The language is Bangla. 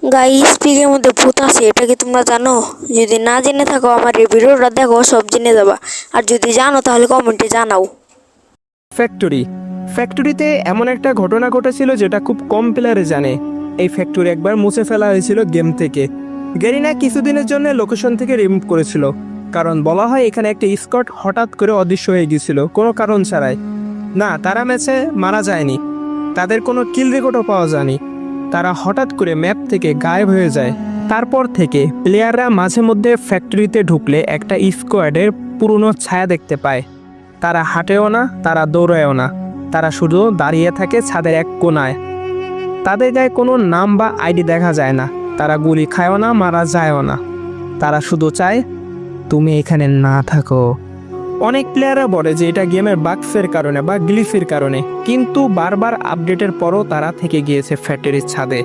গাইস পিকের মধ্যে ভূত আছে, এটা কি তোমরা জানো? যদি না জেনে থাকো আমার এই ভিডিওটা দেখো, সব জেনে যাবা। আর যদি জানো তাহলে কমেন্টে জানাও। ফ্যাক্টরি ফ্যাক্টরিতে এমন একটা ঘটনা ঘটেছিল যেটা খুব কম প্লেয়ারে জানে। এই ফ্যাক্টরি একবার মুছে ফেলা হয়েছিল গেম থেকে। গেরিনা কিছুদিনের জন্য লোকেশন থেকে রিমুভ করেছিল, কারণ বলা হয় এখানে একটা স্কট হঠাৎ করে অদৃশ্য হয়ে গিয়েছিল কোনো কারণ ছাড়াই। না, তারা ম্যাচে মারা যায়নি, তাদের কোনো কিল রেকর্ডও পাওয়া যায়নি, তারা হঠাৎ করে ম্যাপ থেকে গায়েব হয়ে যায়। তারপর থেকে প্লেয়াররা মাঝে মধ্যে ফ্যাক্টরিতে ঢুকলে একটা স্কোয়াডের পুরনো ছায়া দেখতে পায়। তারা হাঁটেও না, তারা দৌড়ায়ও না, তারা শুধু দাঁড়িয়ে থাকে ছাদের এক কোণায়। তাদের গায়ে কোনো নাম বা আইডি দেখা যায় না, তারা গুলি খায়ও না, মারা যায়ও না, তারা শুধু চায় তুমি এখানে না থাকো। অনেক প্লেয়াররা বলে যে এটা গেমের বাগসের কারণে বা গ্লিচের কারণে, কিন্তু বারবার আপডেটের পরও তারা থেকে গিয়েছে ফ্যাক্টরির ছাদে।